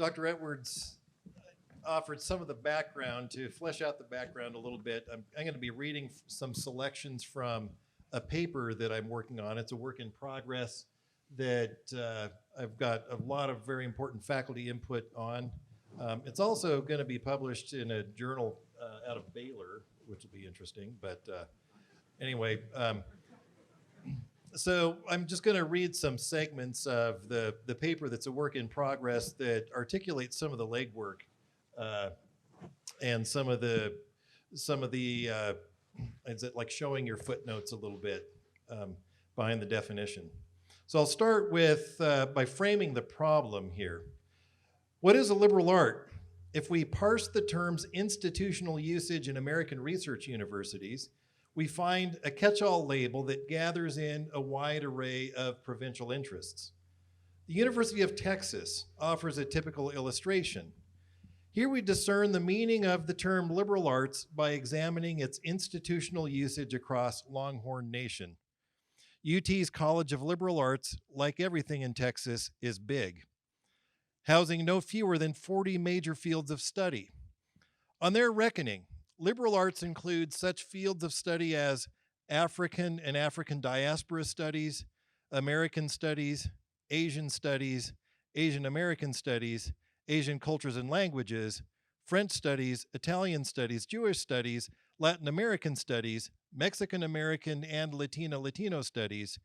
Dr. Edwards offered some of the background. To flesh out the background a little bit, I'm going to be reading some selections from a paper that I'm working on. It's a work in progress that I've got a lot of very important faculty input on. It's also going to be published in a journal out of Baylor, which will be interesting. But anyway, so I'm just going to read some segments of the paper that's a work in progress that articulates some of the legwork and some of the is it like showing your footnotes a little bit behind the definition. So I'll start with by framing the problem here. What is a liberal art? If we parse the term's institutional usage in American research universities, we find a catch-all label that gathers in a wide array of provincial interests. The University of Texas offers a typical illustration. Here we discern the meaning of the term liberal arts by examining its institutional usage across Longhorn Nation. UT's College of Liberal Arts, like everything in Texas, is big, housing no fewer than 40 major fields of study. On their reckoning, liberal arts include such fields of study as African and African diaspora studies, American studies, Asian American studies, Asian cultures and languages, French studies, Italian studies, Jewish studies, Latin American studies, Mexican American and Latino studies,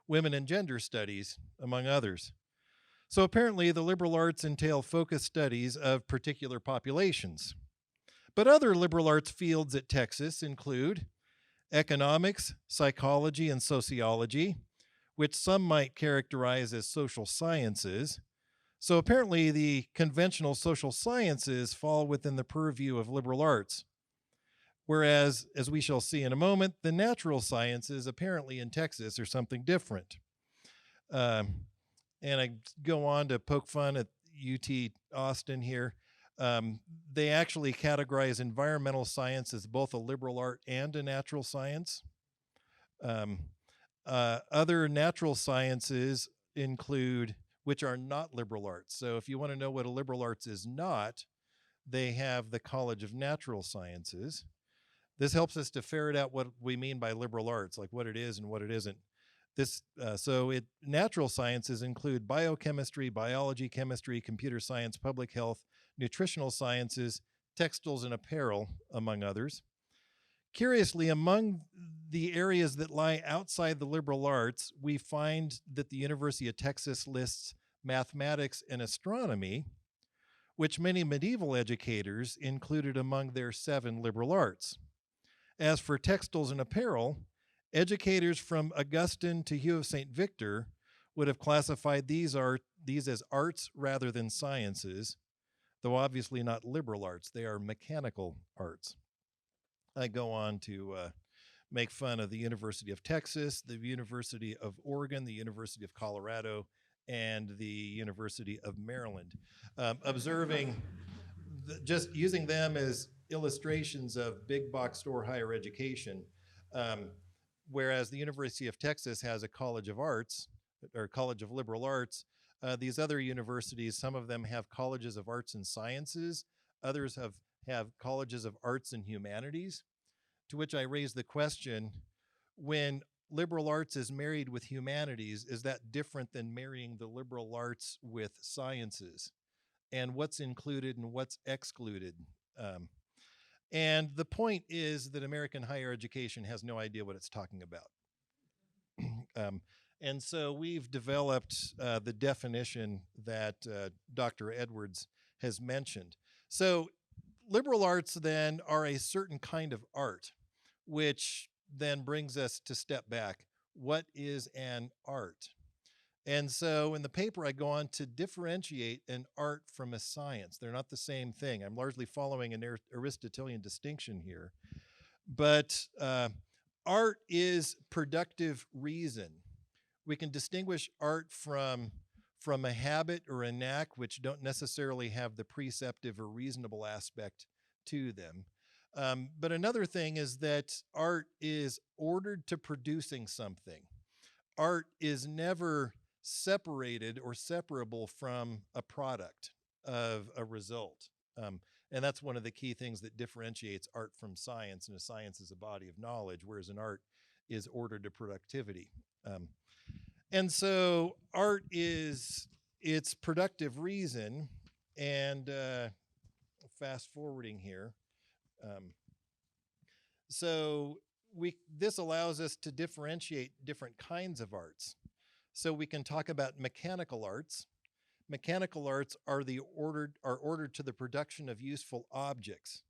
women and gender studies, among others. So apparently the liberal arts entail focused studies of particular populations. But other liberal arts fields at Texas include economics, psychology, and sociology, which some might characterize as social sciences. So apparently the conventional social sciences fall within the purview of liberal arts. Whereas, as we shall see in a moment, the natural sciences apparently in Texas are something different. And I go on to poke fun at UT Austin here. They actually categorize environmental science as both a liberal art and a natural science. Other natural sciences include, which are not liberal arts. So if you want to know what a liberal arts is not, they have the College of Natural Sciences. This helps us to ferret out what we mean by liberal arts, like what it is and what it isn't. Natural sciences include biochemistry, biology, chemistry, computer science, public health, nutritional sciences, textiles and apparel, among others. Curiously, among the areas that lie outside the liberal arts, we find that the University of Texas lists mathematics and astronomy, which many medieval educators included among their 7 liberal arts. As for textiles and apparel, educators from Augustine to Hugh of St. Victor would have classified these as arts rather than sciences, though obviously not liberal arts. They are mechanical arts. I go on to make fun of the University of Texas, the University of Oregon, the University of Colorado, and the University of Maryland, just using them as illustrations of big box store higher education, whereas the University of Texas has a College of Arts, or College of Liberal Arts. These other universities, some of them have colleges of arts and sciences, others have colleges of arts and humanities, to which I raise the question, when liberal arts is married with humanities, is that different than marrying the liberal arts with sciences? And what's included and what's excluded? And the point is that American higher education has no idea what it's talking about. And so we've developed the definition that Dr. Edwards has mentioned. So liberal arts then are a certain kind of art, which then brings us to step back. What is an art? And so in the paper, I go on to differentiate an art from a science. They're not the same thing. I'm largely following an Aristotelian distinction here. But art is productive reason. We can distinguish art from a habit or a knack, which don't necessarily have the preceptive or reasonable aspect to them. But another thing is that art is ordered to producing something. Art is never separated or separable from a product. of a result. And that's one of the key things that differentiates art from science. And a science is a body of knowledge, whereas an art is ordered to productivity. And so art is its productive reason. And fast forwarding here. So this allows us to differentiate different kinds of arts. So we can talk about mechanical arts. Mechanical arts are ordered to the production of useful objects.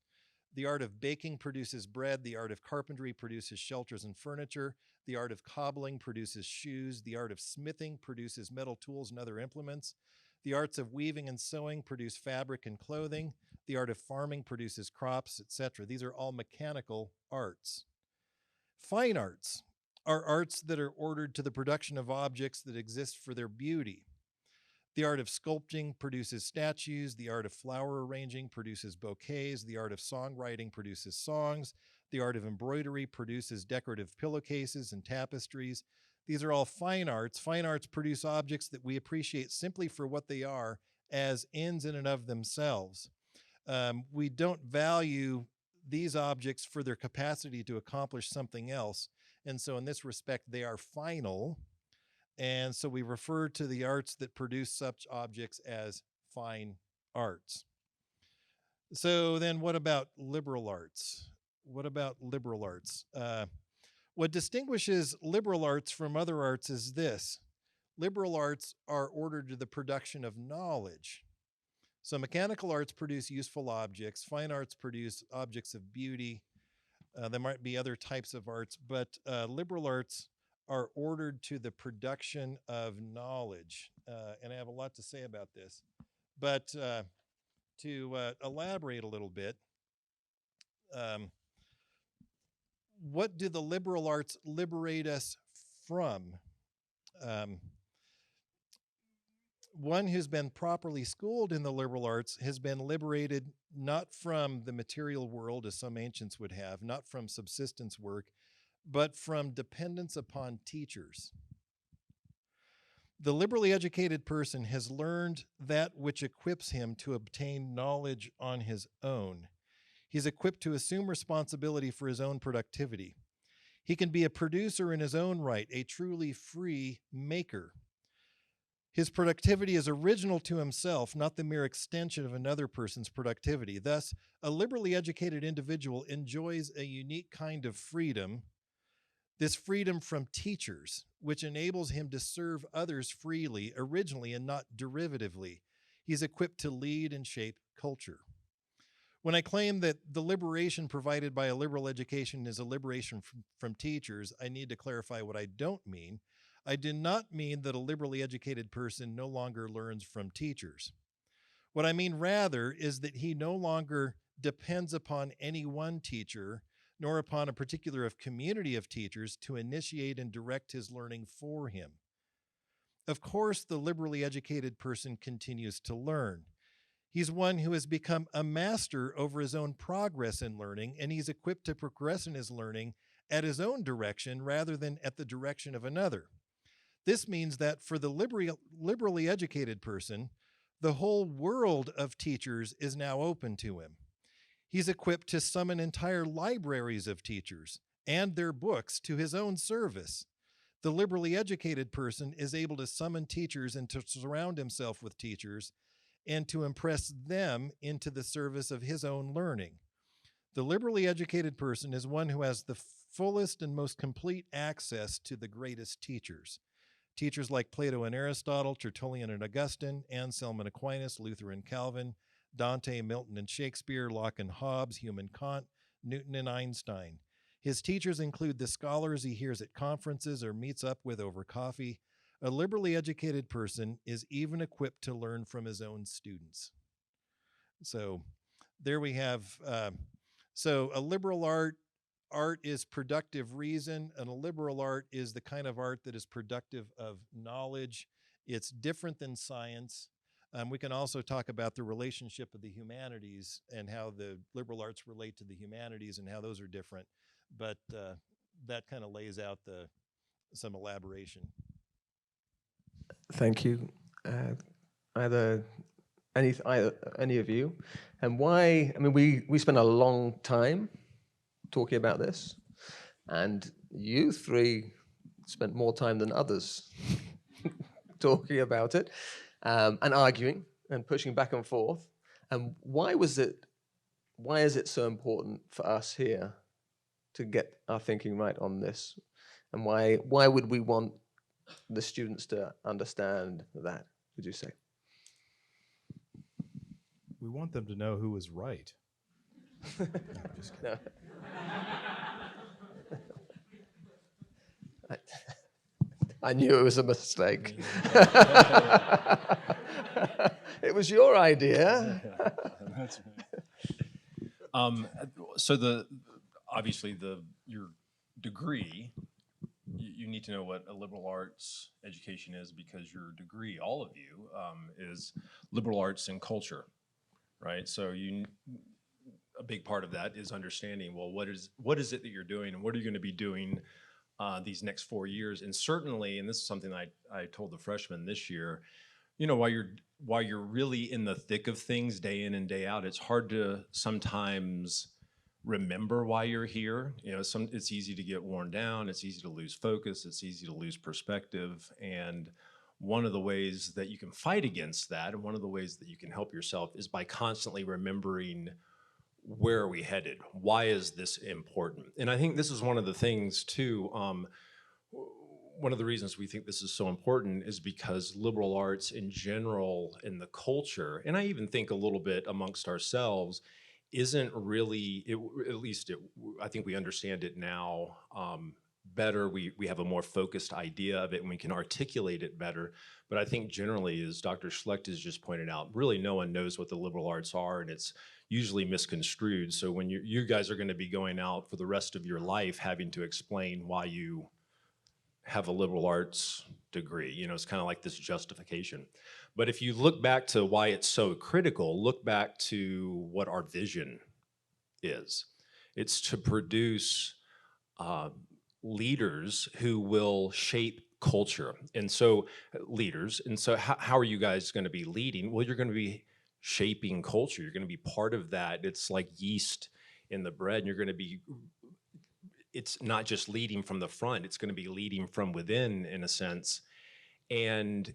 The art of baking produces bread. The art of carpentry produces shelters and furniture. The art of cobbling produces shoes. The art of smithing produces metal tools and other implements. The arts of weaving and sewing produce fabric and clothing. The art of farming produces crops, etc. These are all mechanical arts. Fine arts are arts that are ordered to the production of objects that exist for their beauty. The art of sculpting produces statues. The art of flower arranging produces bouquets. The art of songwriting produces songs. The art of embroidery produces decorative pillowcases and tapestries. These are all fine arts. Fine arts produce objects that we appreciate simply for what they are as ends in and of themselves. We don't value these objects for their capacity to accomplish something else. And so in this respect, they are final. And so we refer to the arts that produce such objects as fine arts. So then what about liberal arts? What about liberal arts? What distinguishes liberal arts from other arts is this. Liberal arts are ordered to the production of knowledge. So mechanical arts produce useful objects. Fine arts produce objects of beauty. There might be other types of arts, but liberal arts are ordered to the production of knowledge. And I have a lot to say about this. But to elaborate a little bit, what do the liberal arts liberate us from? One who's been properly schooled in the liberal arts has been liberated not from the material world, as some ancients would have, not from subsistence work, but from dependence upon teachers. The liberally educated person has learned that which equips him to obtain knowledge on his own. He's equipped to assume responsibility for his own productivity. He can be a producer in his own right, a truly free maker. His productivity is original to himself, not the mere extension of another person's productivity. Thus, a liberally educated individual enjoys a unique kind of freedom, this freedom from teachers, which enables him to serve others freely, originally, and not derivatively. He's equipped to lead and shape culture. When I claim that the liberation provided by a liberal education is a liberation from teachers, I need to clarify what I don't mean. I do not mean that a liberally educated person no longer learns from teachers. What I mean rather is that he no longer depends upon any one teacher, nor upon a particular community of teachers to initiate and direct his learning for him. Of course, the liberally educated person continues to learn. He's one who has become a master over his own progress in learning, and he's equipped to progress in his learning at his own direction rather than at the direction of another. This means that for the liberally educated person, the whole world of teachers is now open to him. He's equipped to summon entire libraries of teachers and their books to his own service. The liberally educated person is able to summon teachers and to surround himself with teachers and to impress them into the service of his own learning. The liberally educated person is one who has the fullest and most complete access to the greatest teachers. Teachers like Plato and Aristotle, Tertullian and Augustine, Anselm and Aquinas, Luther and Calvin, Dante, Milton and Shakespeare, Locke and Hobbes, Hume and Kant, Newton and Einstein. His teachers include the scholars he hears at conferences or meets up with over coffee. A liberally educated person is even equipped to learn from his own students. So there we have, so a liberal art is productive reason, and a liberal art is the kind of art that is productive of knowledge. It's different than science. We can also talk about the relationship of the humanities and how the liberal arts relate to the humanities and how those are different. But that kind of lays out some elaboration. Thank you. I had any of you, and why? I mean, we spent a long time talking about this, and you three spent more time than others talking about it, and arguing and pushing back and forth. And why is it so important for us here to get our thinking right on this? And why would we want the students to understand that, would you say? We want them to know who was right. No, I'm just kidding. No. I knew it was a mistake. It was your idea. That's right. So obviously your degree, you need to know what a liberal arts education is, because your degree, all of you, is liberal arts and culture, right? So a big part of that is understanding, well, what is it that you're doing, and what are you going to be doing these next 4 years? And certainly, and this is something I told the freshmen this year, while you're really in the thick of things day in and day out, it's hard to sometimes remember why you're here. It's easy to get worn down, it's easy to lose focus, it's easy to lose perspective. And one of the ways that you can fight against that, and one of the ways that you can help yourself, is by constantly remembering, where are we headed? Why is this important? And I think this is one of the things too, one of the reasons we think this is so important is because liberal arts in general in the culture, and I even think a little bit amongst ourselves, isn't really, I think we understand it now better. We have a more focused idea of it, and we can articulate it better. But I think generally, as Dr. Schlect has just pointed out, really no one knows what the liberal arts are, and it's usually misconstrued. So when you guys are going to be going out for the rest of your life having to explain why you have a liberal arts degree, it's kind of like this justification. But if you look back to why it's so critical, look back to what our vision is. It's to produce leaders who will shape culture. And so leaders, and so how are you guys going to be leading? Well, you're going to be shaping culture. You're going to be part of that. It's like yeast in the bread, and you're going to be, it's not just leading from the front, it's going to be leading from within, in a sense. And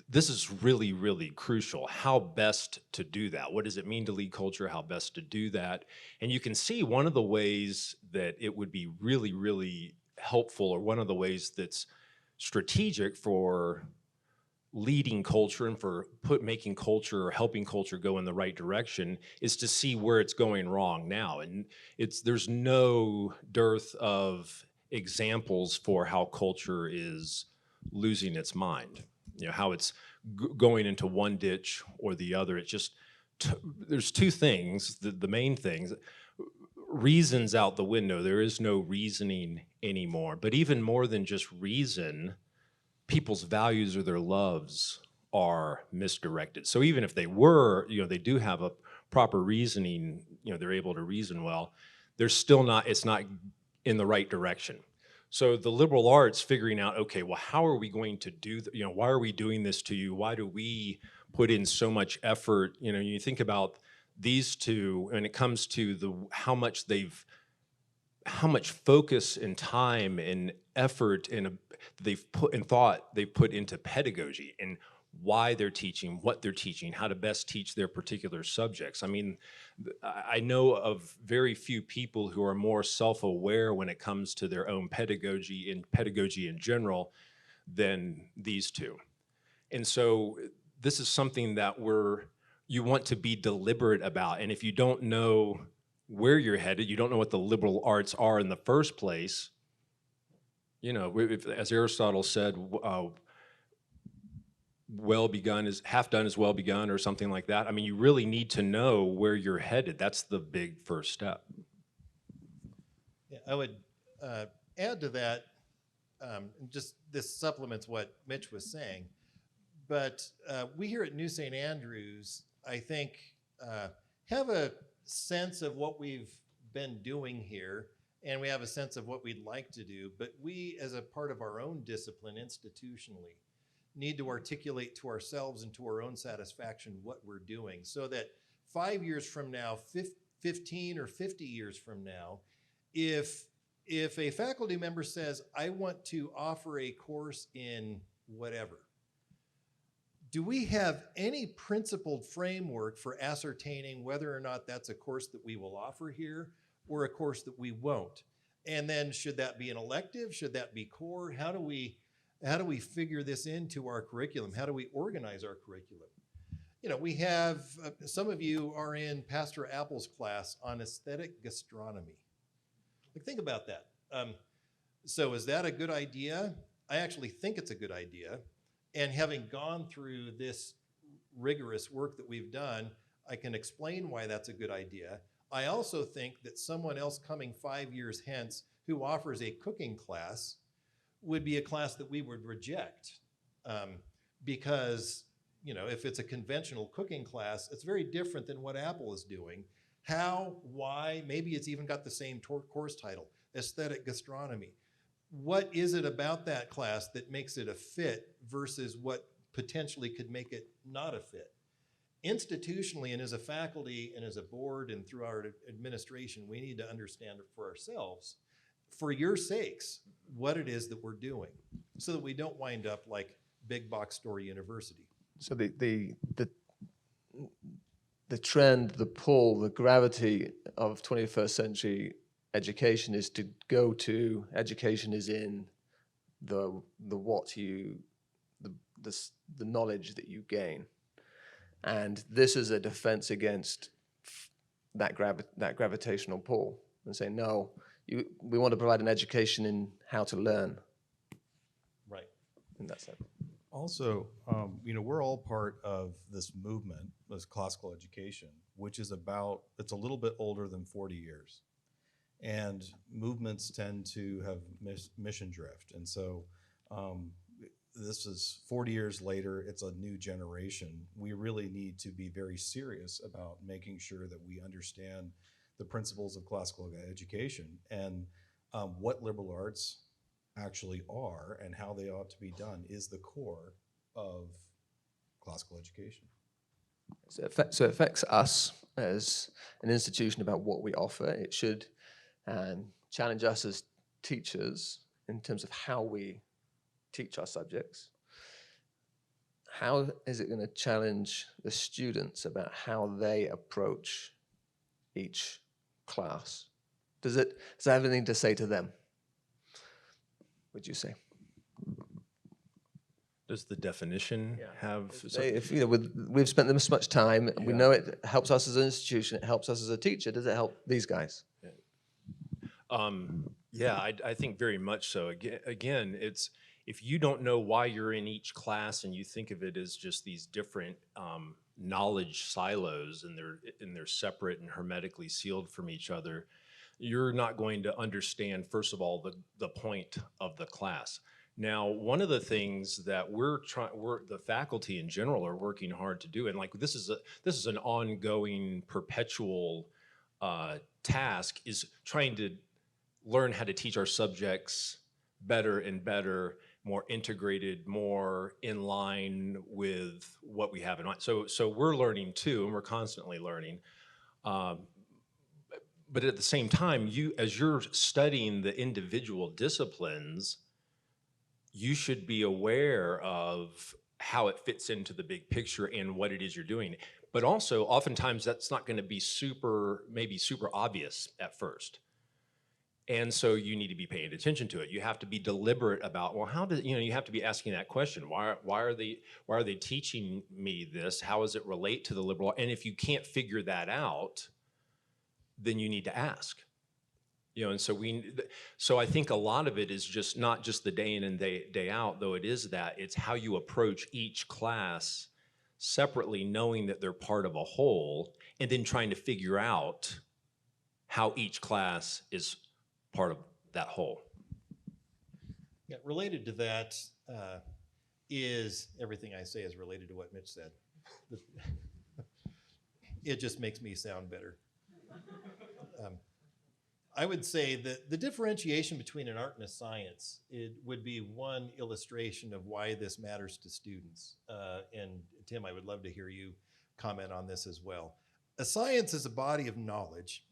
this is really, really crucial. How best to do that? What does it mean to lead culture? How best to do that? And you can see one of the ways that it would be really, really helpful, or one of the ways that's strategic for leading culture and for making culture or helping culture go in the right direction, is to see where it's going wrong now. And there's no dearth of examples for how culture is losing its mind, how it's going into one ditch or the other. It's just, there's two things, the main things. Reason's out the window. There is no reasoning anymore. But even more than just reason, people's values or their loves are misdirected. So even if they were, they do have a proper reasoning, they're able to reason well, they're still not, it's not in the right direction. So the liberal arts figuring out, okay, well, how are we going to do, why are we doing this to you? Why do we put in so much effort? You think about these two, and it comes to how much focus and time and effort and they've put into pedagogy, and why they're teaching, what they're teaching, how to best teach their particular subjects. I mean, I know of very few people who are more self-aware when it comes to their own pedagogy and pedagogy in general than these two. And so this is something that you want to be deliberate about. And if you don't know where you're headed, you don't know what the liberal arts are in the first place, as Aristotle said, well begun is half done is well begun, or something like that. I mean, you really need to know where you're headed. That's the big first step. Yeah, I would add to that, just this supplements what Mitch was saying, but we here at New St. Andrews, I think, have a sense of what we've been doing here, and we have a sense of what we'd like to do, but we, as a part of our own discipline institutionally, need to articulate to ourselves and to our own satisfaction what we're doing, so that 5 years from now, 15 or 50 years from now, if a faculty member says, I want to offer a course in whatever, do we have any principled framework for ascertaining whether or not that's a course that we will offer here or a course that we won't? And then should that be an elective? Should that be core? How do we figure this into our curriculum? How do we organize our curriculum? You know, we have, some of you are in Pastor Apple's class on aesthetic gastronomy. Like, think about that. So is that a good idea? I actually think it's a good idea. And having gone through this rigorous work that we've done, I can explain why that's a good idea. I also think that someone else coming 5 years hence who offers a cooking class would be a class that we would reject. Because, you know, if it's a conventional cooking class, it's very different than what Apple is doing. How, why, maybe it's even got the same course title, aesthetic gastronomy. What is it about that class that makes it a fit versus what potentially could make it not a fit? Institutionally, and as a faculty and as a board and through our administration, we need to understand it for ourselves, for your sakes, what it is that we're doing, so that we don't wind up like big box store university. So the trend, the pull, the gravity of 21st century education is to go to education is in the knowledge that you gain, and this is a defense against that gravitational pull, and say no, we want to provide an education in how to learn. Right. And that's it. Also, you know, we're all part of this movement, this classical education, which is it's a little bit older than 40 years. And movements tend to have mission drift. And so this is 40 years later, it's a new generation. We really need to be very serious about making sure that we understand the principles of classical education and what liberal arts actually are and how they ought to be done is the core of classical education. So it affects us as an institution about what we offer. It should challenge us as teachers in terms of how we teach our subjects. How is it going to challenge the students about how they approach each class? Does it have anything to say to them? Would you say? Does the definition have? If you know, we've spent this much time, and we know it helps us as an institution, it helps us as a teacher. Does it help these guys? Yeah, I think very much so. Again, it's if you don't know why you're in each class and you think of it as just these different knowledge silos and they're separate and hermetically sealed from each other, you're not going to understand, first of all, the point of the class. Now, one of the things that the faculty in general are working hard to do, and like this is an ongoing, perpetual task, is trying to learn how to teach our subjects better and better, more integrated, more in line with what we have in mind. So we're learning too, and we're constantly learning. But at the same time, as you're studying the individual disciplines, you should be aware of how it fits into the big picture and what it is you're doing. But also, oftentimes, that's not going to be maybe super obvious at first. And so you need to be paying attention to it. You have to be deliberate about, well, you have to be asking that question. Why are they teaching me this? How does it relate to the liberal? And if you can't figure that out, then you need to ask. And so I think a lot of it is just not just the day in and day out, though it is that. It's how you approach each class separately, knowing that they're part of a whole, and then trying to figure out how each class is part of that whole. Yeah, related to that is everything I say is related to what Mitch said. It just makes me sound better. I would say that the differentiation between an art and a science, it would be one illustration of why this matters to students. And Tim, I would love to hear you comment on this as well. A science is a body of knowledge.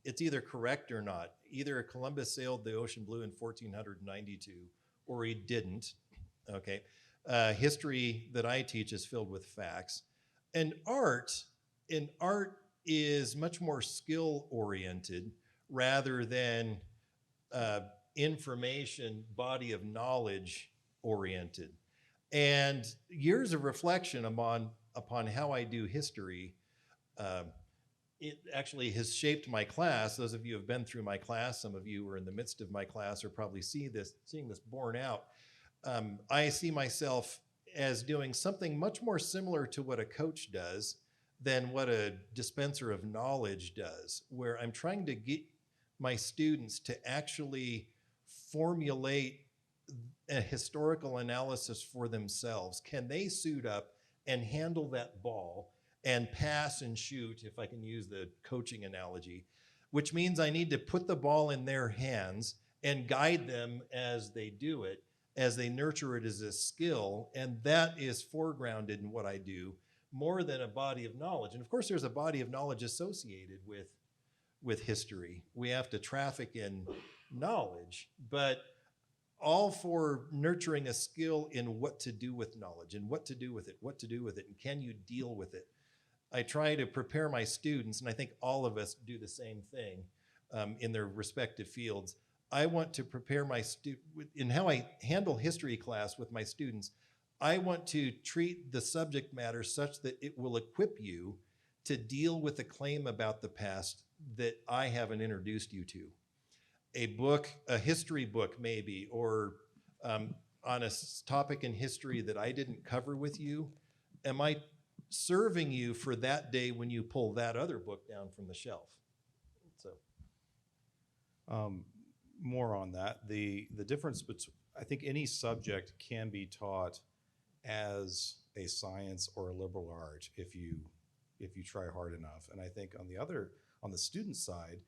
It's either correct or not. Either Columbus sailed the ocean blue in 1492 or he didn't. Okay. History that I teach is filled with facts. And art is much more skill oriented rather than information, body of knowledge oriented. And years of reflection upon how I do history, it actually has shaped my class. Those of you who have been through my class, some of you who are in the midst of my class, are probably seeing this borne out. I see myself as doing something much more similar to what a coach does than what a dispenser of knowledge does, where I'm trying to get my students to actually formulate a historical analysis for themselves. Can they suit up and handle that ball and pass and shoot, if I can use the coaching analogy, which means I need to put the ball in their hands and guide them as they do it, as they nurture it as a skill. And that is foregrounded in what I do more than a body of knowledge. And of course, there's a body of knowledge associated with history. We have to traffic in knowledge, but all for nurturing a skill in what to do with knowledge and what to do with it, and can you deal with it? I try to prepare my students, and I think all of us do the same thing in their respective fields. I want to prepare my students, in how I handle history class with my students, I want to treat the subject matter such that it will equip you to deal with a claim about the past that I haven't introduced you to. A book, a history book maybe, or on a topic in history that I didn't cover with you, am I serving you for that day when you pull that other book down from the shelf? So, more on that. The difference between, I think any subject can be taught as a science or a liberal art if you try hard enough. And I think on the student side,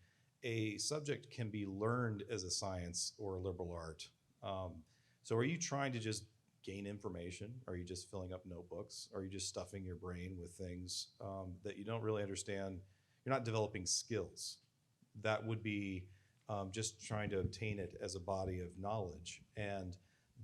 a subject can be learned as a science or a liberal art. So are you trying to just gain information? Are you just filling up notebooks? Are you just stuffing your brain with things that you don't really understand? You're not developing skills. That would be just trying to obtain it as a body of knowledge. And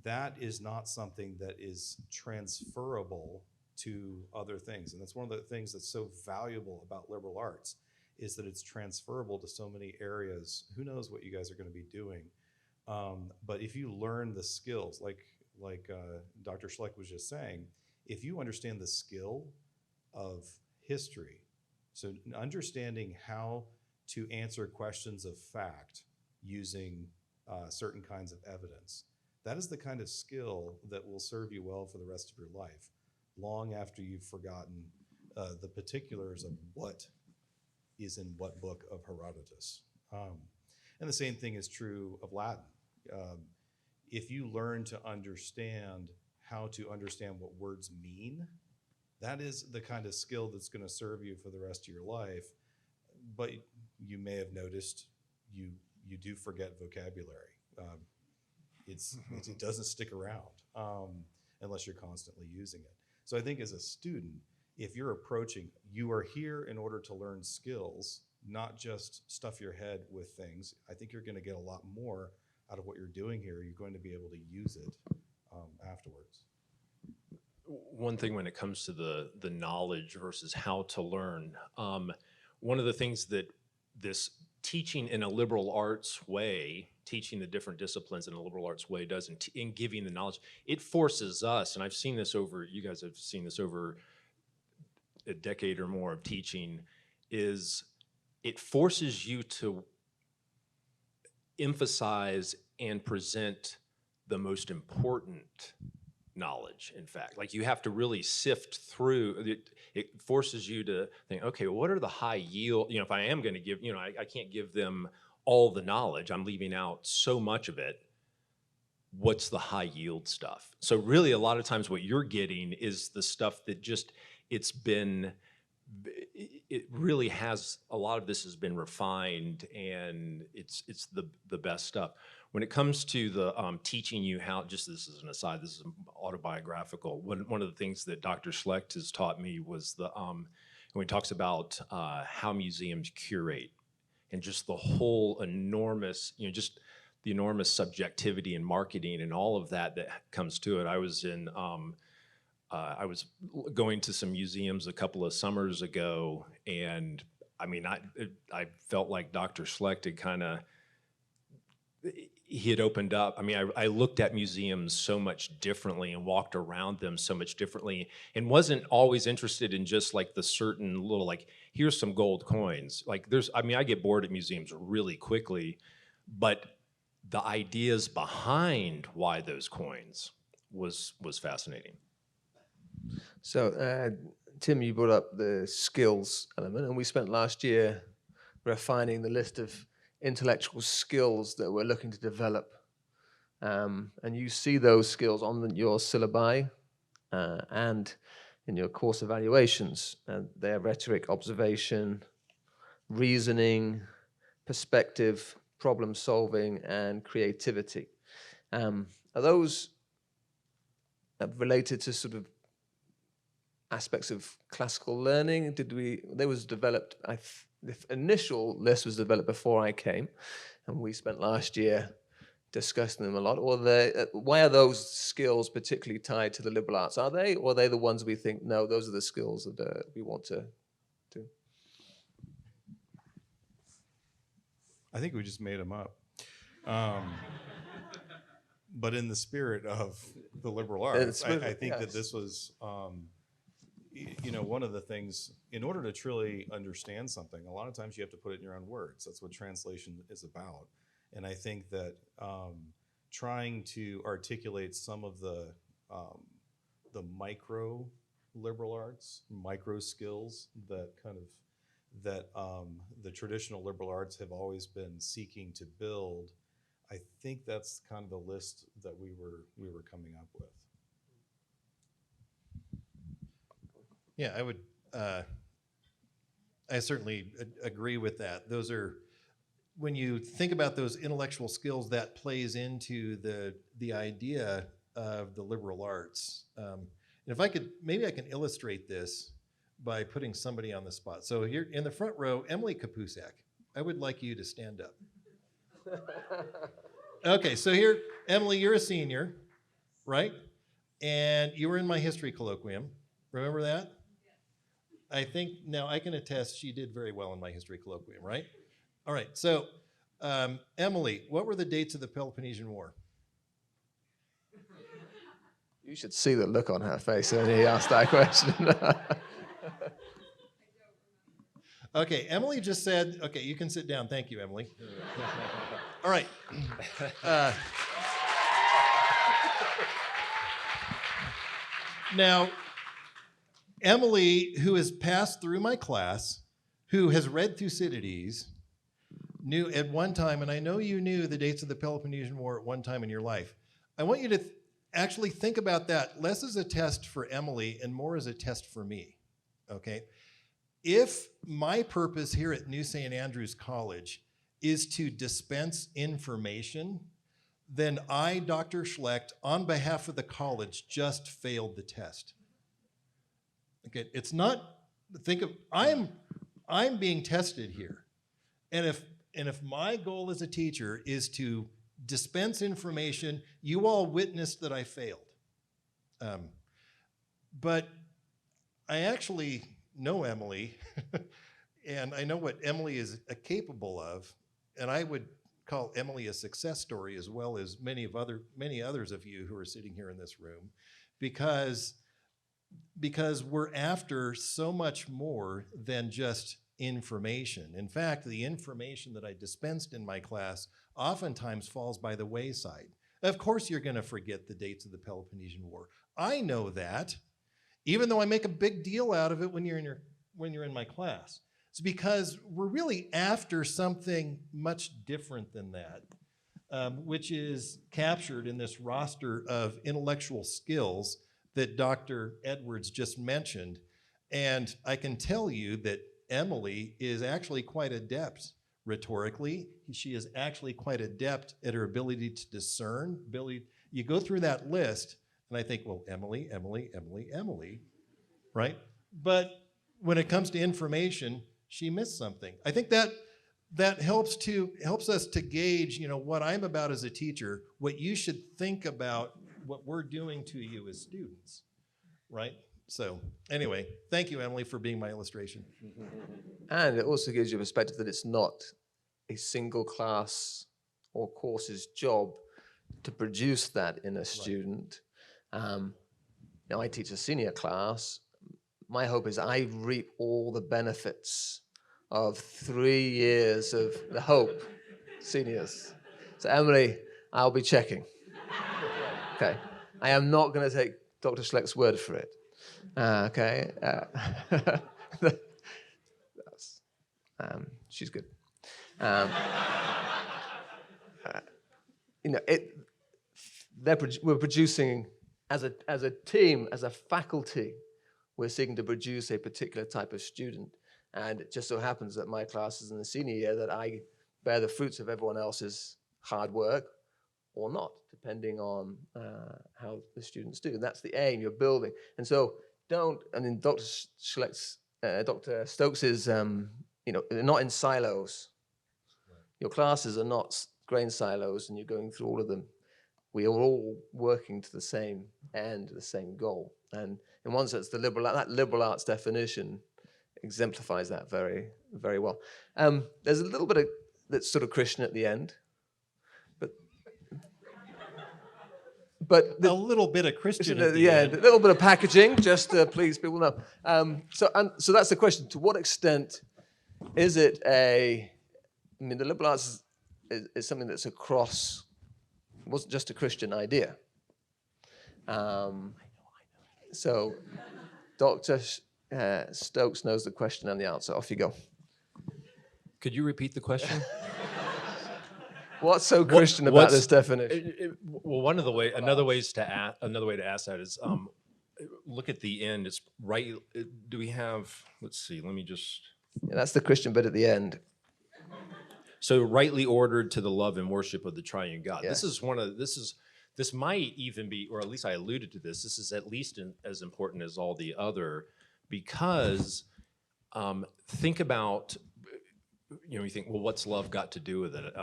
that is not something that is transferable to other things. And that's one of the things that's so valuable about liberal arts, is that it's transferable to so many areas. Who knows what you guys are going to be doing? But if you learn the skills, like Dr. Schlect was just saying, if you understand the skill of history, so understanding how to answer questions of fact using certain kinds of evidence, that is the kind of skill that will serve you well for the rest of your life, long after you've forgotten the particulars of what is in what book of Herodotus. And the same thing is true of Latin. If you learn to understand how to understand what words mean, that is the kind of skill that's going to serve you for the rest of your life. But you may have noticed you do forget vocabulary. It doesn't stick around unless you're constantly using it. So I think as a student, if you're approaching, you are here in order to learn skills, not just stuff your head with things. I think you're going to get a lot more out of what you're doing here. You're going to be able to use it afterwards. One thing when it comes to the knowledge versus how to learn, one of the things that this teaching in a liberal arts way, teaching the different disciplines in a liberal arts way does in giving the knowledge, it forces us, and I've seen this over, you guys have seen this over a decade or more of teaching, is it forces you to emphasize and present the most important knowledge, in fact. Like you have to really sift through, it forces you to think, okay, what are the high yield, if I am gonna give, I can't give them all the knowledge, I'm leaving out so much of it. What's the high yield stuff? So really a lot of times what you're getting is the stuff that just, it's been it really has, a lot of this has been refined, and it's the best stuff. When it comes to the teaching you how, just this is an aside, this is autobiographical. One of the things that Dr. Schlect has taught me was when he talks about how museums curate, and just the whole enormous, just the enormous subjectivity in marketing and all of that comes to it. I was going to some museums a couple of summers ago, and I mean, I felt like Dr. Schlect had he had opened up. I mean, I looked at museums so much differently and walked around them so much differently, and wasn't always interested in just like the certain little, like, here's some gold coins. Like I get bored at museums really quickly, but the ideas behind why those coins was fascinating. So, Tim, you brought up the skills element, and we spent last year refining the list of intellectual skills that we're looking to develop. And you see those skills on your syllabi and in your course evaluations. They're rhetoric, observation, reasoning, perspective, problem solving, and creativity. Are those related to sort of aspects of classical learning? They was developed, the initial list was developed before I came, and we spent last year discussing them a lot. Or why are those skills particularly tied to the liberal arts? Or are they the ones we think, no, those are the skills that we want to do? I think we just made them up. But in the spirit of the liberal arts, I think that this was, one of the things, in order to truly understand something, a lot of times you have to put it in your own words. That's what translation is about. And I think that trying to articulate some of the micro liberal arts, micro skills that the traditional liberal arts have always been seeking to build, I think that's kind of the list that we were coming up with. Yeah, I would. I certainly agree with that. Those are, when you think about those intellectual skills, that plays into the idea of the liberal arts. And if I could, maybe I can illustrate this by putting somebody on the spot. So here in the front row, Emily Kapusak, I would like you to stand up. Okay, so here, Emily, you're a senior, right? And you were in my history colloquium. Remember that? I think, now I can attest she did very well in my history colloquium, right? All right, so Emily, what were the dates of the Peloponnesian War? You should see the look on her face when he asked that question. Okay, Emily just said, okay, you can sit down. Thank you, Emily. All right. Now, Emily, who has passed through my class, who has read Thucydides, knew at one time, and I know you knew the dates of the Peloponnesian War at one time in your life. I want you to actually think about that less as a test for Emily and more as a test for me, okay? If my purpose here at New St. Andrews College is to dispense information, then I, Dr. Schlect, on behalf of the college, just failed the test. Okay, it's not, I'm being tested here. And if my goal as a teacher is to dispense information, you all witnessed that I failed. But I actually know Emily, and I know what Emily is capable of, and I would call Emily a success story as well as many others of you who are sitting here in this room, because we're after so much more than just information. In fact, the information that I dispensed in my class oftentimes falls by the wayside. Of course, you're going to forget the dates of the Peloponnesian War. I know that, even though I make a big deal out of it when you're in my class. It's because we're really after something much different than that, which is captured in this roster of intellectual skills that Dr. Edwards just mentioned. And I can tell you that Emily is actually quite adept rhetorically. She is actually quite adept at her ability to discern. You go through that list, and I think, well, Emily, right? But when it comes to information, she missed something. I think that helps us to gauge, what I'm about as a teacher, what you should think about what we're doing to you as students, right? So anyway, thank you, Emily, for being my illustration. And it also gives you a perspective that it's not a single class or course's job to produce that in a student. Now, I teach a senior class. My hope is I reap all the benefits of 3 years of the hope seniors. So, Emily, I'll be checking. Okay. I am not going to take Dr. Schlecht's word for it. Okay. She's good. We're producing as a team, as a faculty, we're seeking to produce a particular type of student. And it just so happens that my class is in the senior year that I bear the fruits of everyone else's hard work or not, depending on how the students do. And that's the aim, you're building. And so Dr. Schlecht's, Dr. Stokes is, they're not in silos. Your classes are not grain silos and you're going through all of them. We are all working to the same end, the same goal. And in one sense, that liberal arts definition exemplifies that very, very well. There's a little bit of that's sort of Christian at the end, but A little bit of Christian at the end. A little bit of packaging, just to please people know. So that's the question: to what extent is it the liberal arts is something that's across? It wasn't just a Christian idea. So Dr. Stokes knows the question and the answer. Off you go. Could you repeat the question? What's so Christian about this definition? Well, another way to ask that is look at the end. It's right. Do we have? Let's see. Let me just. Yeah, that's the Christian bit at the end. So rightly ordered to the love and worship of the Triune God. Yes. This might even be, or at least I alluded to this. This is at least as important as all the other, because think about, you think, well, what's love got to do with it?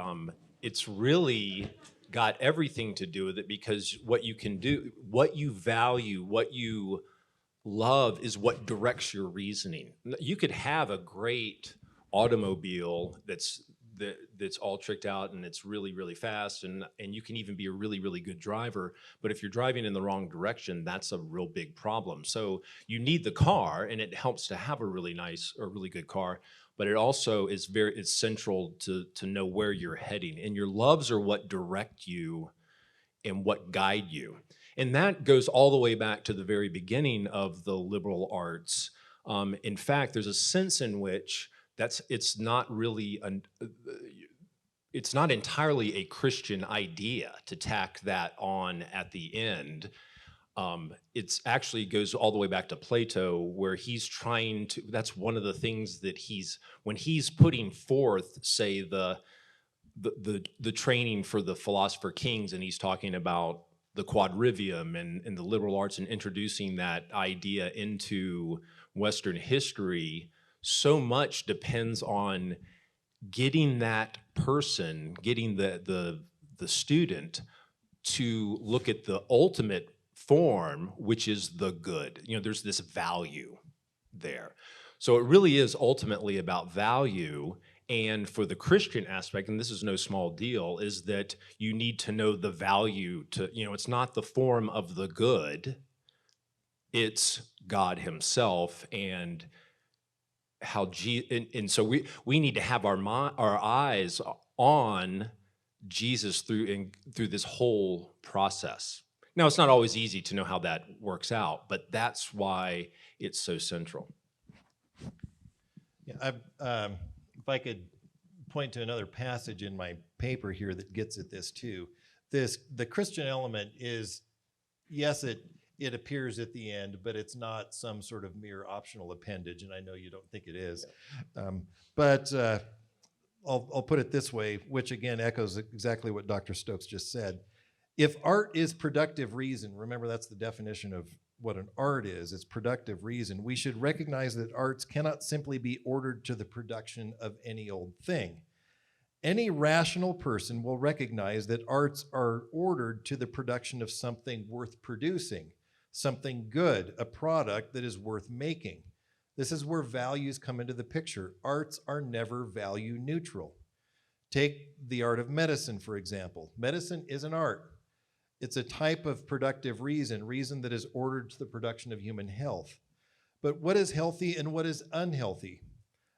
It's really got everything to do with it, because what you can do, what you value, what you love is what directs your reasoning. You could have a great automobile that's all tricked out and it's really, really fast, and you can even be a really, really good driver, but if you're driving in the wrong direction, that's a real big problem. So you need the car, and it helps to have a really nice or really good car, but it also is it's central to know where you're heading, and your loves are what direct you and what guide you. And that goes all the way back to the very beginning of the liberal arts. In fact, there's a sense in which it's not entirely a Christian idea to tack that on at the end. It's actually goes all the way back to Plato, where he's trying to, that's one of the things that when he's putting forth, say, the training for the philosopher kings, and he's talking about the quadrivium and the liberal arts and introducing that idea into Western history, so much depends on getting that person, getting the student to look at the ultimate form, which is the good. There's this value there. So it really is ultimately about value. And for the Christian aspect, and this is no small deal, is that you need to know the value to, it's not the form of the good, it's God himself, and how and so we need to have our eyes on Jesus through this whole process. Now, it's not always easy to know how that works out, but that's why it's so central. Yeah, if I could point to another passage in my paper here that gets at this too. The Christian element is, yes, it appears at the end, but it's not some sort of mere optional appendage, and I know you don't think it is. But I'll put it this way, which again echoes exactly what Dr. Stokes just said. If art is productive reason, remember that's the definition of what an art is, it's productive reason, we should recognize that arts cannot simply be ordered to the production of any old thing. Any rational person will recognize that arts are ordered to the production of something worth producing, something good, a product that is worth making. This is where values come into the picture. Arts are never value neutral. Take the art of medicine, for example. Medicine is an art. It's a type of productive reason that is ordered to the production of human health. But what is healthy and what is unhealthy?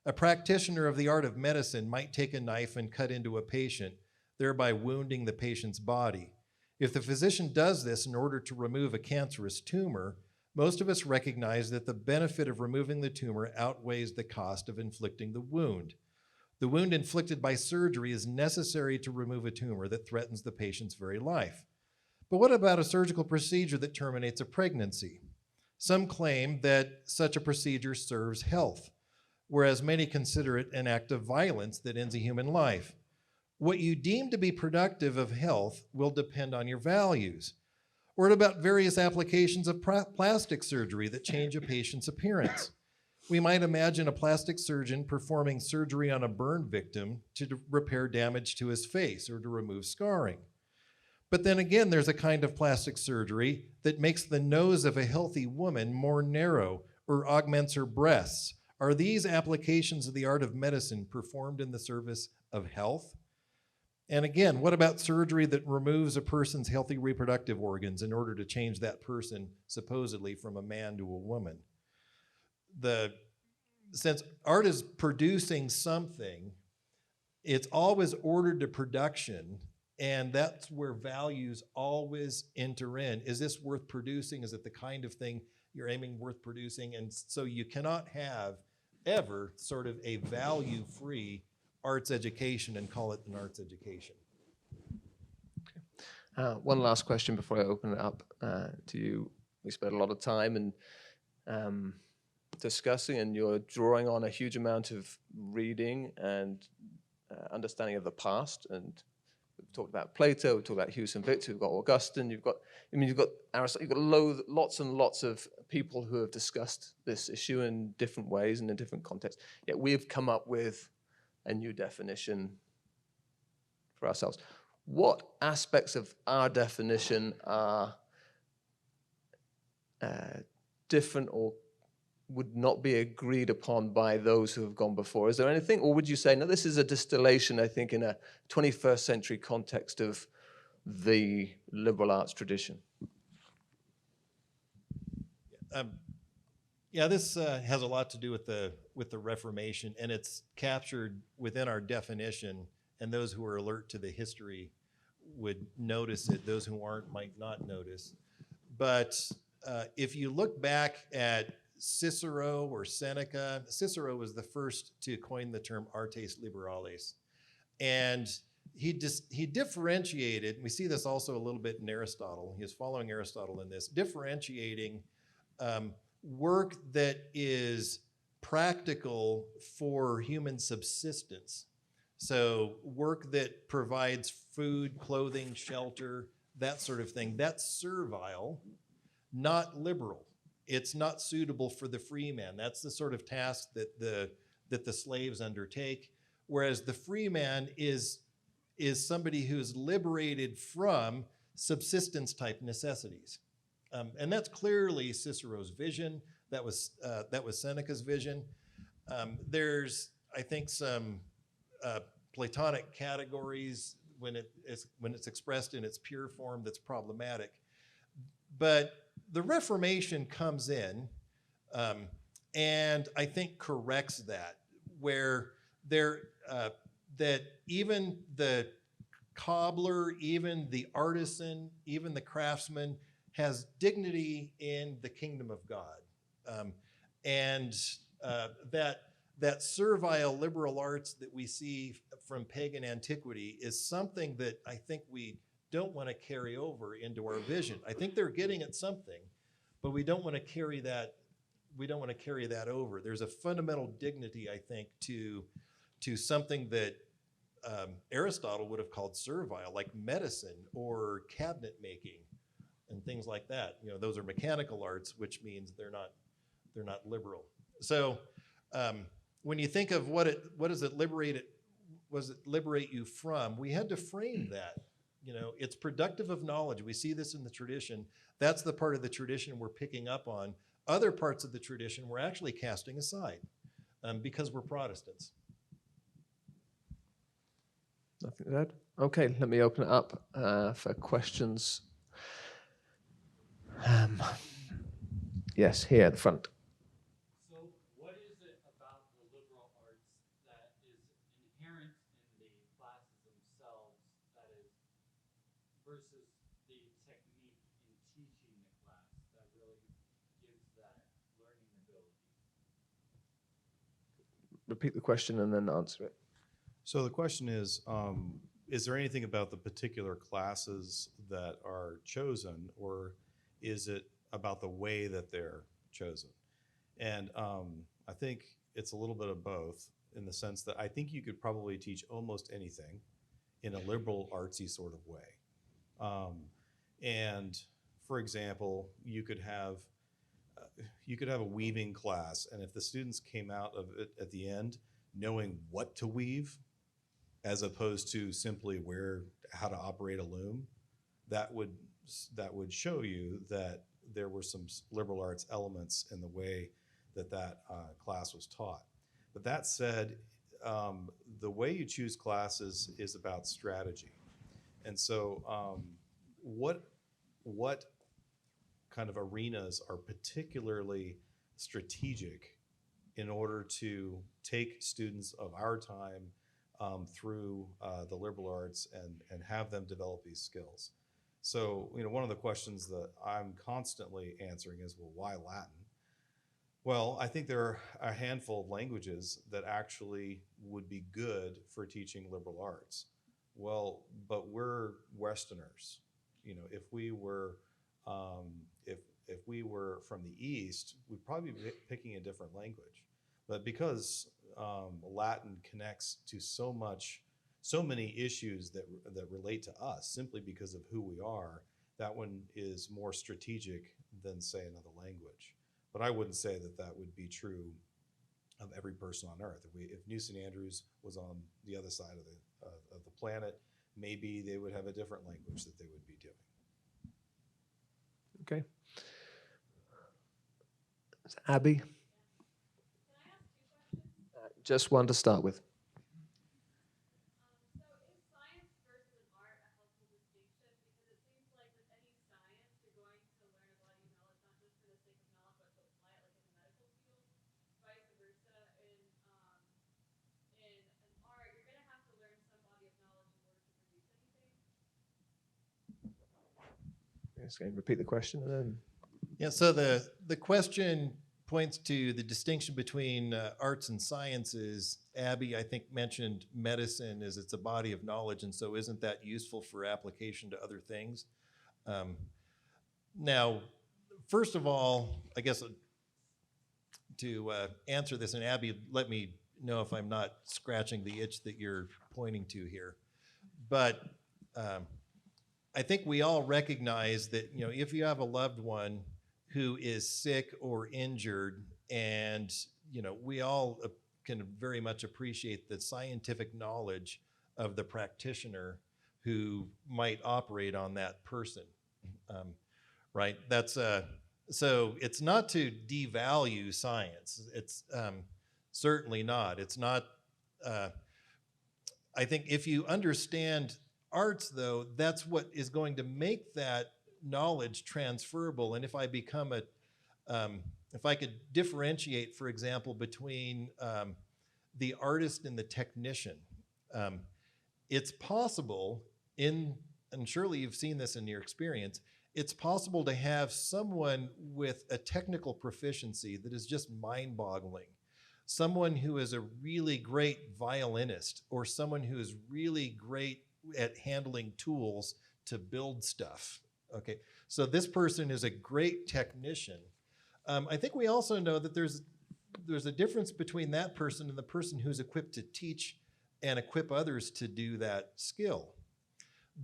A practitioner of the art of medicine might take a knife and cut into a patient, thereby wounding the patient's body. If the physician does this in order to remove a cancerous tumor, most of us recognize that the benefit of removing the tumor outweighs the cost of inflicting the wound. The wound inflicted by surgery is necessary to remove a tumor that threatens the patient's very life. But what about a surgical procedure that terminates a pregnancy? Some claim that such a procedure serves health, whereas many consider it an act of violence that ends a human life. What you deem to be productive of health will depend on your values. Or what about various applications of plastic surgery that change a patient's appearance? We might imagine a plastic surgeon performing surgery on a burn victim to repair damage to his face or to remove scarring. But then again, there's a kind of plastic surgery that makes the nose of a healthy woman more narrow or augments her breasts. Are these applications of the art of medicine performed in the service of health? And again, what about surgery that removes a person's healthy reproductive organs in order to change that person supposedly from a man to a woman? Since art is producing something, it's always ordered to production, and that's where values always enter in. Is this worth producing? Is it the kind of thing you're aiming worth producing? And so you cannot have ever sort of a value-free arts education and call it an arts education. One last question before I open it up to you. We spent a lot of time and discussing, and you're drawing on a huge amount of reading and understanding of the past. And we've talked about Plato, we've talked about Hughes and Victor, we've got Augustine, you've got Aristotle, you've got lots and lots of people who have discussed this issue in different ways and in different contexts. Yet we've come up with a new definition for ourselves. What aspects of our definition are different or would not be agreed upon by those who have gone before? Is there anything, or would you say, no, this is a distillation, I think, in a 21st century context of the liberal arts tradition? Yeah, this has a lot to do with the Reformation, and it's captured within our definition, and those who are alert to the history would notice it. Those who aren't might not notice. But if you look back at Cicero or Seneca, Cicero was the first to coin the term artes liberales. And he differentiated, we see this also a little bit in Aristotle, he is following Aristotle in this, differentiating work that is practical for human subsistence. So work that provides food, clothing, shelter, that sort of thing, that's servile, not liberal. It's not suitable for the free man. That's the sort of task that the slaves undertake. Whereas the free man is somebody who's liberated from subsistence type necessities. And that's clearly Cicero's vision. That was Seneca's vision. There's, I think, some Platonic categories when it's expressed in its pure form that's problematic. But the Reformation comes in and I think corrects that, where that even the cobbler, even the artisan, even the craftsman has dignity in the kingdom of God. And that servile liberal arts that we see from pagan antiquity is something that I think we don't want to carry over into our vision. I think they're getting at something, but we don't want to carry that. We don't want to carry that over. There's a fundamental dignity, I think, to something that Aristotle would have called servile, like medicine or cabinet making and things like that. You know, those are mechanical arts, which means they're not liberal. So when you think of what does it liberate you from, we had to frame that. You know, it's productive of knowledge. We see this in the tradition. That's the part of the tradition we're picking up on. Other parts of the tradition we're actually casting aside because we're Protestants. Nothing to add? Okay, let me open it up for questions. Yes, here at the front. So what is it about the liberal arts that is inherent in the classes themselves that is versus the technique in teaching the class that really gives that learning ability? Repeat the question and then answer it. So the question is there anything about the particular classes that are chosen, or is it about the way that they're chosen? And I think it's a little bit of both, in the sense that I think you could probably teach almost anything in a liberal artsy sort of way. And for example, you could have a weaving class, and if the students came out of it at the end knowing what to weave, as opposed to simply how to operate a loom, that would show you that there were some liberal arts elements in the way that class was taught. But that said, the way you choose classes is about strategy. And so what kind of arenas are particularly strategic in order to take students of our time through the liberal arts and have them develop these skills? So, you know, one of the questions that I'm constantly answering is, well, why Latin? Well, I think there are a handful of languages that actually would be good for teaching liberal arts. Well, but we're Westerners. You know, if we were from the East, we'd probably be picking a different language. But because Latin connects to so many issues that relate to us simply because of who we are, that one is more strategic than, say, another language. But I wouldn't say that would be true of every person on Earth. If New St. Andrews was on the other side of the planet, maybe they would have a different language that they would be doing. Okay. Abby? Just one to start with. So is science versus art a helpful distinction? Because it seems like with any science, you're going to learn a body of knowledge, not just for the sake of knowledge, but to apply it like in the medical field. Vice versa, in an art, you're going to have to learn some body of knowledge in order to produce anything. Yes, can you repeat the question and then? Yeah, so the question points to the distinction between arts and sciences. Abby, I think, mentioned medicine as it's a body of knowledge, and so isn't that useful for application to other things? Now, first of all, I guess to answer this, and Abby, let me know if I'm not scratching the itch that you're pointing to here. But I think we all recognize that, you know, if you have a loved one who is sick or injured, and, you know, we all can very much appreciate the scientific knowledge of the practitioner who might operate on that person, right? That's so it's not to devalue science. It's certainly not. It's not. I think if you understand arts, though, that's what is going to make that knowledge transferable. And if I become if I could differentiate, for example, between the artist and the technician, it's possible and surely you've seen this in your experience, it's possible to have someone with a technical proficiency that is just mind-boggling. Someone who is a really great violinist, or someone who is really great at handling tools to build stuff. Okay, so this person is a great technician. I think we also know that there's a difference between that person and the person who's equipped to teach and equip others to do that skill.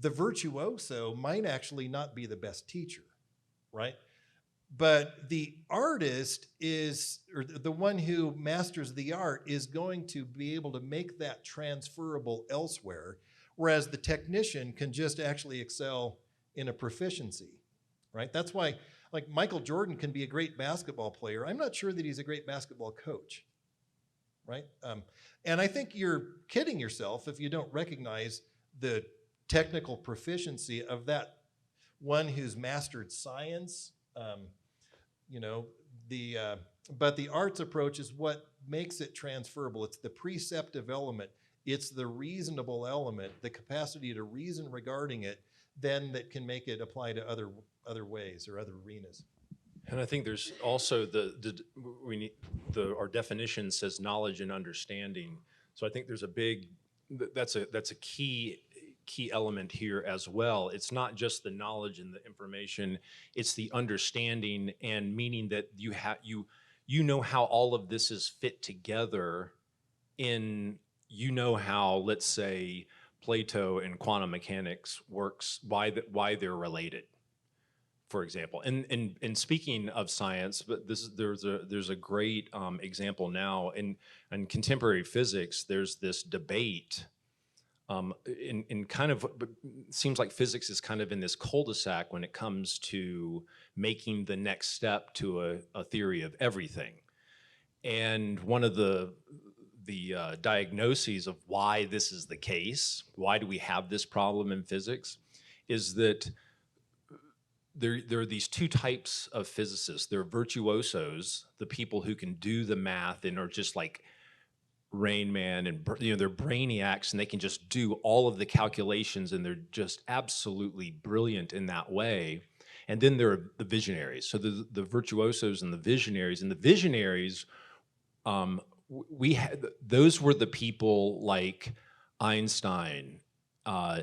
The virtuoso might actually not be the best teacher, right? But the artist is, or the one who masters the art is going to be able to make that transferable elsewhere, whereas the technician can just actually excel in a proficiency, right? That's why, like, Michael Jordan can be a great basketball player. I'm not sure that he's a great basketball coach, right? And I think you're kidding yourself if you don't recognize the technical proficiency of that one who's mastered science. You know, but the arts approach is what makes it transferable. It's the preceptive element. It's the reasonable element, the capacity to reason regarding it, then that can make it apply to other ways or other arenas. And I think there's also our definition says knowledge and understanding. So I think there's that's a key element here as well. It's not just the knowledge and the information, it's the understanding, and meaning that you know how all of this is fit together how, let's say, Plato and quantum mechanics works, why they're related, for example. And speaking of science, but there's a great example now in contemporary physics. There's this debate in kind of, but it seems like physics is kind of in this cul-de-sac when it comes to making the next step to a theory of everything. And one of the diagnoses of why this is the case, why do we have this problem in physics, is that there are these two types of physicists. There are virtuosos, the people who can do the math and are just like Rain Man, and they're brainiacs and they can just do all of the calculations and they're just absolutely brilliant in that way. And then there are the visionaries. So the virtuosos and the visionaries, those were the people like Einstein,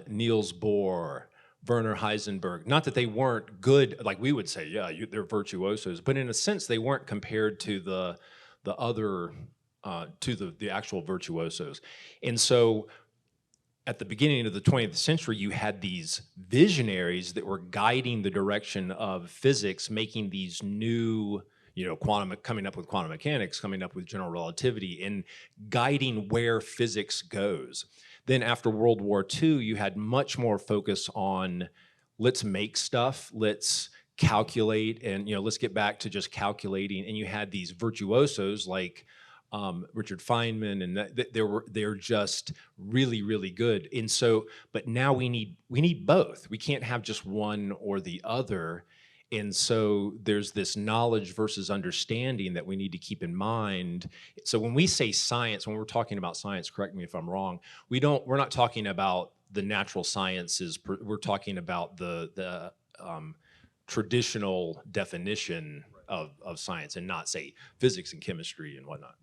Niels Bohr, Werner Heisenberg. Not that they weren't good, like we would say, yeah, they're virtuosos, but in a sense they weren't compared to the other, to the actual virtuosos. And so at the beginning of the 20th century, you had these visionaries that were guiding the direction of physics, making these new, coming up with quantum mechanics, coming up with general relativity, and guiding where physics goes. Then after World War II, you had much more focus on let's make stuff, let's calculate, and let's get back to just calculating. And you had these virtuosos like Richard Feynman, and they're just really, really good. And so, but now we need both. We can't have just one or the other. And so there's this knowledge versus understanding that we need to keep in mind. So when we say science, when we're talking about science, correct me if I'm wrong, we're not talking about the natural sciences. We're talking about the traditional definition of science, and not say physics and chemistry and whatnot.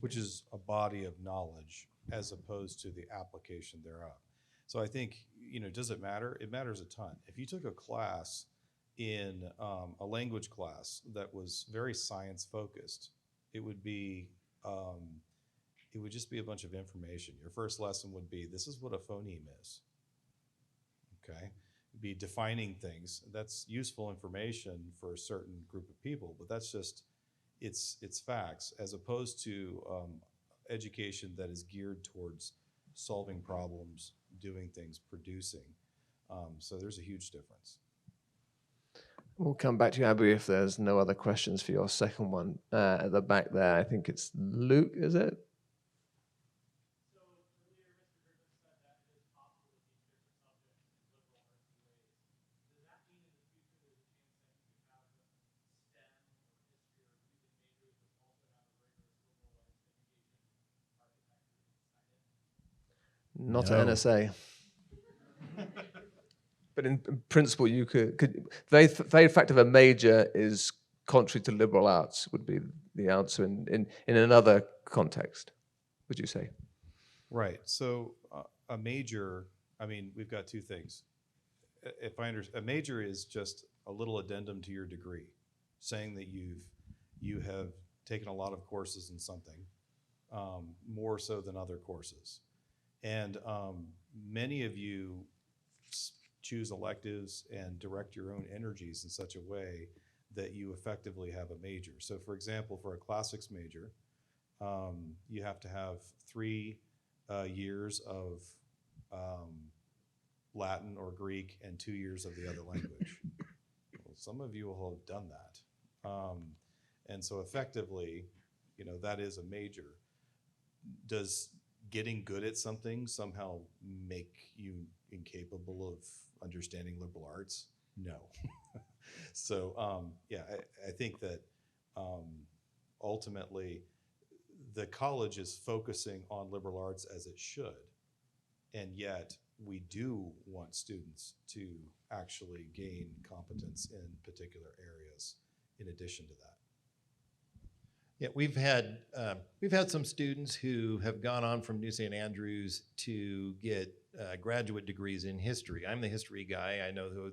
Which is a body of knowledge as opposed to the application thereof. So I think, does it matter? It matters a ton. If you took a class in a language class that was very science focused, it would just be a bunch of information. Your first lesson would be, this is what a phoneme is. Okay? Be defining things. That's useful information for a certain group of people, but that's just, it's facts, as opposed to education that is geared towards solving problems, doing things, producing. So there's a huge difference. We'll come back to you, Abu, if there's no other questions for your second one. At the back there, I think it's Luke, is it? So earlier, Mr. Griffith said that it is possible to teach different subjects in liberal arts ways. Does that mean in the future there's a chance that you could have STEM or history or music majors which also have a rigorous liberal arts education architecture inside it? Not No. at NSA. But in principle, you could very fact of a major is contrary to liberal arts would be the answer in another context, would you say? Right. So a major, we've got two things. if I understand, a major is just a little addendum to your degree, saying that you have taken a lot of courses in something, more so than other courses. And many of you choose electives and direct your own energies in such a way that you effectively have a major. So for example, for a classics major, you have to have 3 years of Latin or Greek and 2 years of the other language. Well, some of you will have done that. And so effectively, you know, that is a major. Does getting good at something somehow make you incapable of understanding liberal arts? No. So yeah, I think that ultimately the college is focusing on liberal arts as it should, and yet we do want students to actually gain competence in particular areas in addition to that. Yeah, we've had some students who have gone on from New St. Andrews to get graduate degrees in history. I'm the history guy. I know who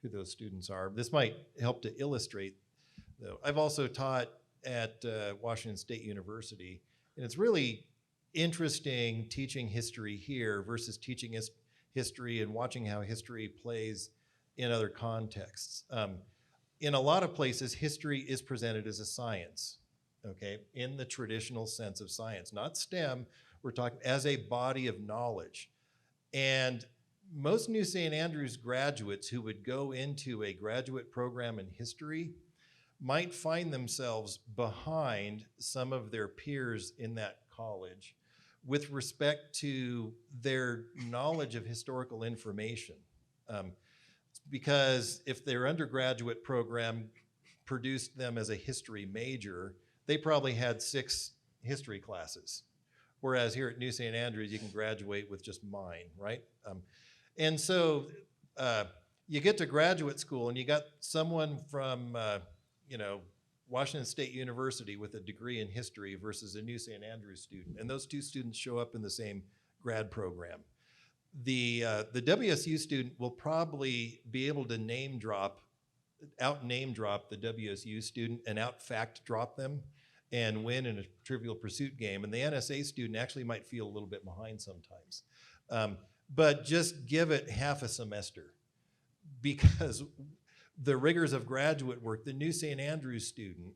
those students are. This might help to illustrate, though. I've also taught at Washington State University, and it's really interesting teaching history here versus teaching history and watching how history plays in other contexts. In a lot of places, history is presented as a science, okay, in the traditional sense of science, not STEM. We're talking as a body of knowledge. And most New St. Andrews graduates who would go into a graduate program in history might find themselves behind some of their peers in that college with respect to their knowledge of historical information. Because if their undergraduate program produced them as a history major, they probably had 6 history classes. Whereas here at New St. Andrews, you can graduate with just mine, right? And so you get to graduate school and you got someone from, Washington State University with a degree in history versus a New St. Andrews student. And those 2 students show up in the same grad program. The WSU student will probably be able to out name drop the WSU student and out fact drop them and win in a Trivial Pursuit game. And the NSA student actually might feel a little bit behind sometimes. But just give it half a semester, because the rigors of graduate work, the New St. Andrews student,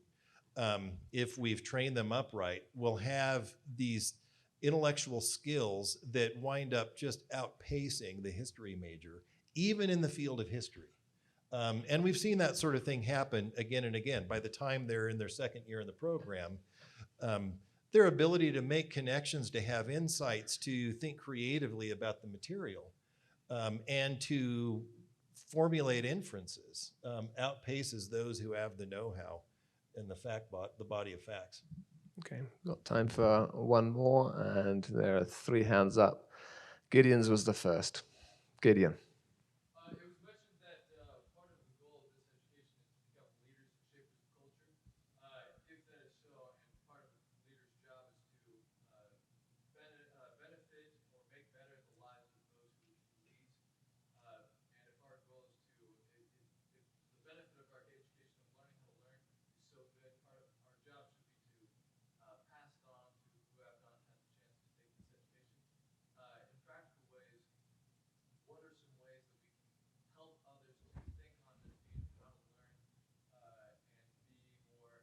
if we've trained them upright, will have these intellectual skills that wind up just outpacing the history major, even in the field of history. And we've seen that sort of thing happen again and again. By the time they're in their 2nd year in the program, their ability to make connections, to have insights, to think creatively about the material, and to formulate inferences outpaces those who have the know-how and the body of facts. Okay, got time for one more, and there are 3 hands up. Gideon's was the first. Gideon. It was mentioned that part of the goal of this education is to become leaders and shapers of culture. If that is so, and part of the leader's job is to benefit or make better the lives of those who leads, and if our goal is to, if the benefit of our education of learning how to learn is so good, part of our job should be to pass it on to who have not had the chance to take this education. In practical ways, what are some ways that we can help others to think on their feet of how to learn and be more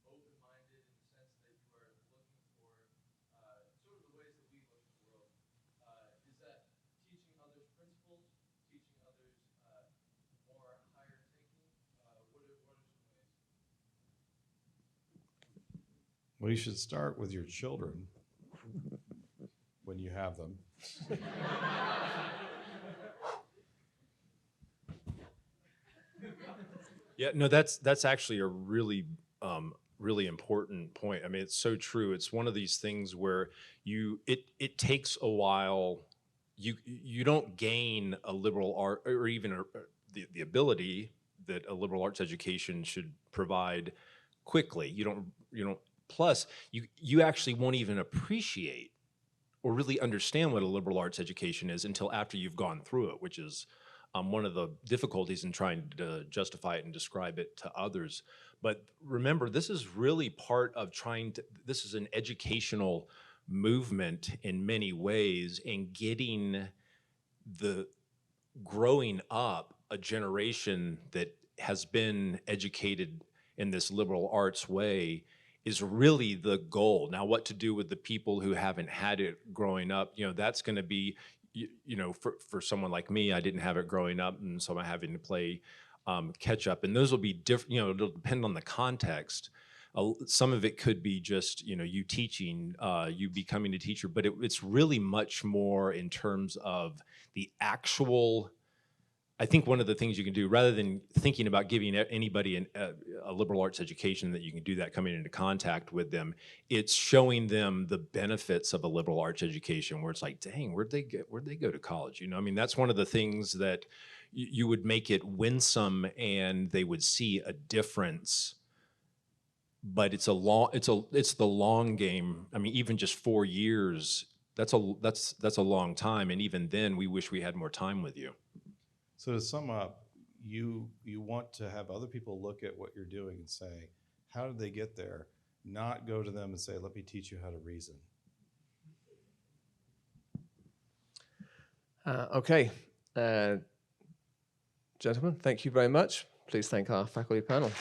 open-minded in the sense that you are looking for sort of the ways that we look at the world? Is that teaching others principles, teaching others more higher thinking? What are some ways? Well, you should start with your children when you have them. Yeah, no, that's actually a really really important point. I mean, it's so true. It's one of these things where it takes a while. You don't gain a liberal art or even the ability that a liberal arts education should provide quickly. You don't. Plus, you actually won't even appreciate or really understand what a liberal arts education is until after you've gone through it, which is one of the difficulties in trying to justify it and describe it to others. But remember, this is really part of this is an educational movement in many ways, and growing up a generation that has been educated in this liberal arts way is really the goal. Now, what to do with the people who haven't had it growing up, that's going to be, for someone like me, I didn't have it growing up, and so I'm having to play catch up. And those will be different, it'll depend on the context. Some of it could be just, you teaching, you becoming a teacher, but it's really much more in terms of the actual. I think one of the things you can do, rather than thinking about giving anybody a liberal arts education, that you can do that coming into contact with them, it's showing them the benefits of a liberal arts education, where it's like, dang, where'd they go to college? I mean, that's one of the things that you would make it winsome, and they would see a difference. But it's the long game. I mean, even just 4 years, that's a long time, and even then, we wish we had more time with you. So to sum up, you want to have other people look at what you're doing and say, how did they get there? Not go to them and say, let me teach you how to reason. Okay. Gentlemen, thank you very much. Please thank our faculty panel.